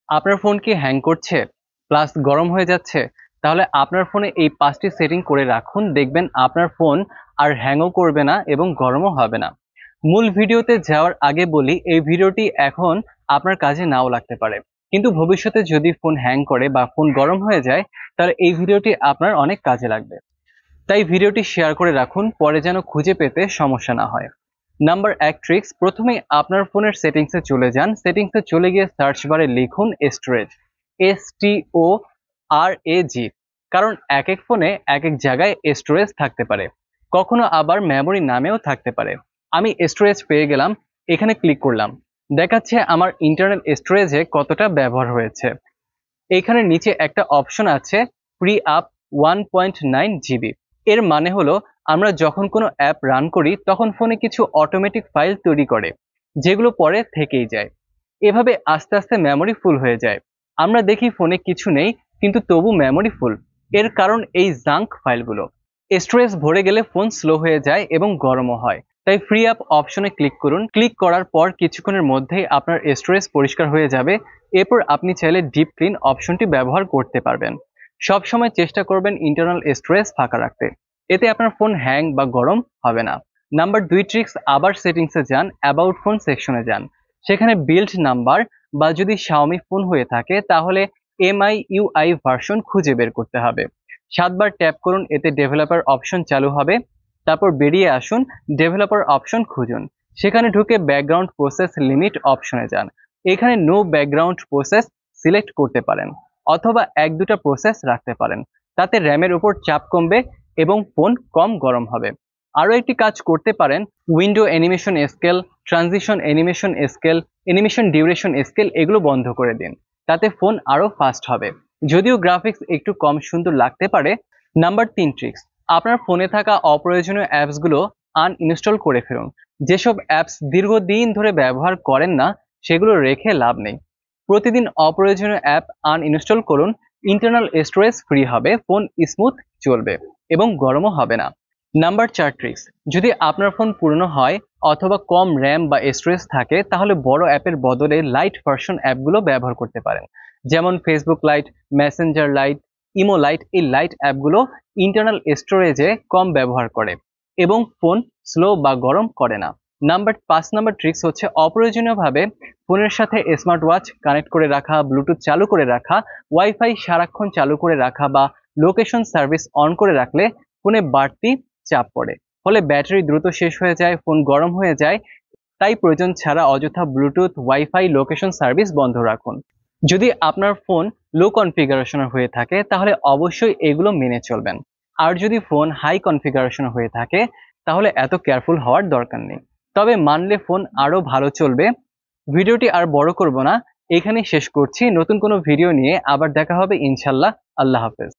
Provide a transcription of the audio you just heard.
আপনার ফোন কি হ্যাং করছে প্লাস গরম হয়ে যাচ্ছে? তাহলে আপনার ফোনে এই 5টি সেটিং করে রাখুন, দেখবেন আপনার ফোন আর হ্যাংও করবে না এবং গরমও হবে না। মূল ভিডিওতে যাওয়ার আগে বলি, এই ভিডিওটি এখন আপনার কাজে নাও লাগতে পারে, কিন্তু ভবিষ্যতে যদি ফোন হ্যাং করে বা ফোন গরম হয়ে যায় তাহলে এই ভিডিওটি আপনার অনেক কাজে লাগবে। তাই ভিডিওটি শেয়ার করে রাখুন, পরে যেন খুঁজে পেতে সমস্যা না হয়। নাম্বার 1 ট্রিক্স, প্রথমেই আপনার ফোনের সেটিংসে চলে যান। সেটিংসে চলে গিয়ে সার্চ বারে লিখুন স্টোরেজ, STORAG। কারণ এক এক ফোনে এক এক জায়গায় স্টোরেজ থাকতে পারে, কখনো আবার মেমোরি নামেও থাকতে পারে। আমি স্টোরেজ পেয়ে গেলাম, এখানে ক্লিক করলাম, দেখাচ্ছে আমার ইন্টারনাল স্টোরেজে কতটা ব্যবহার হয়েছে। এখানে নিচে একটা অপশন আছে ফ্রি আপ 1.9 জিবি। এর মানে হলো আমরা যখন কোনো অ্যাপ রান করি তখন ফোনে কিছু অটোমেটিক ফাইল তৈরি করে, যেগুলো পরে থেকেই যায়। এভাবে আস্তে আস্তে মেমোরি ফুল হয়ে যায়। আমরা দেখি ফোনে কিছু নেই কিন্তু তবু মেমোরি ফুল। এর কারণ এই জাঙ্ক ফাইলগুলো। স্টোরেজ ভরে গেলে ফোন স্লো হয়ে যায় এবং গরমও হয়। তাই ফ্রি আপ অপশনে ক্লিক করুন। ক্লিক করার পর কিছুক্ষণের মধ্যেই আপনার স্টোরেজ পরিষ্কার হয়ে যাবে। এরপর আপনি চাইলে ডিপ ক্লিন অপশনটি ব্যবহার করতে পারবেন। সবসময় চেষ্টা করবেন ইন্টারনাল স্টোরেজ ফাঁকা রাখতে, এতে আপনার ফোন হ্যাং বা গরম হবে না। নাম্বার 2 ট্রিক্স, আবার সেটিংসে যান, অ্যাবাউট ফোন সেকশনে যান। সেখানে বিল্ড নাম্বার বা যদি Xiaomi ফোন হয়ে থাকে তাহলে MIUI ভার্সন খুঁজে বের করতে হবে। 7 বার ট্যাপ করুন, এতে ডেভেলপার অপশন চালু হবে। তারপর বেরিয়ে আসুন, ডেভেলপার অপশন খুঁজুন। সেখানে ঢুকে ব্যাকগ্রাউন্ড প্রসেস লিমিট অপশনে যান। এখানে নো ব্যাকগ্রাউন্ড প্রসেস সিলেক্ট করতে পারেন অথবা 1-2টা প্রসেস রাখতে পারেন। তাতে র্যামের উপর চাপ কমবে এবং ফোন কম গরম হবে। আরও একটি কাজ করতে পারেন, window animation scale, transition animation scale, animation duration scale এগুলো বন্ধ করে দিন। তাতে ফোন আরও ফাস্ট হবে, যদিও গ্রাফিক্স একটু কম সুন্দর লাগতে পারে। নাম্বার 3 ট্রিক্স, আপনার ফোনে থাকা অপ্রয়োজনীয় অ্যাপসগুলো আনইনস্টল করে ফেলুন। যেসব অ্যাপস দীর্ঘদিন ধরে ব্যবহার করেন না সেগুলো রেখে লাভ নেই। প্রতিদিন অপ্রয়োজনীয় অ্যাপ আনইনস্টল করুন। ইন্টারনাল স্টোরেজ ফ্রি হবে, ফোন স্মুথ চলবে এবং গরমও হবে না। নাম্বার 4 ট্রিক্স, যদি আপনার ফোন পুরনো হয় অথবা কম র্যাম বা স্টোরেজ থাকে তাহলে বড় অ্যাপের বদলে লাইট ভার্সন অ্যাপগুলো ব্যবহার করতে পারেন। যেমন Facebook light, Messenger light, imo light. এই লাইট অ্যাপগুলো ইন্টারনাল স্টোরেজে কম ব্যবহার করে এবং ফোন স্লো বা গরম করে না। নাম্বার 5 নাম্বার ট্রিক্স হচ্ছে অপ্রয়োজনীয়ভাবে ফোনের সাথে স্মার্ট ওয়াচ কানেক্ট করে রাখা, ব্লুটুথ চালু করে রাখা, ওয়াইফাই সারাক্ষণ চালু করে রাখা বা লোকেশন সার্ভিস অন করে রাখলে ফোনে বাড়তি চাপ পড়ে, ফলে ব্যাটারি দ্রুত শেষ হয়ে যায়, ফোন গরম হয়ে যায়। তাই প্রয়োজন ছাড়া অযথা ব্লুটুথ, ওয়াইফাই, লোকেশন সার্ভিস বন্ধ রাখুন। যদি আপনার ফোন লো কনফিগারেশনের হয়ে থাকে তাহলে অবশ্যই এগুলো মেনে চলবেন। আর যদি ফোন হাই কনফিগারেশন হয়ে থাকে তাহলে এত কেয়ারফুল হওয়ার দরকার নেই, তবে মানলে ফোন আরো ভালো চলবে। ভিডিওটি আর বড় করব না, এখানেই শেষ করছি। নতুন কোনো ভিডিও নিয়ে আবার দেখা হবে ইনশাল্লাহ। আল্লাহ হাফেজ।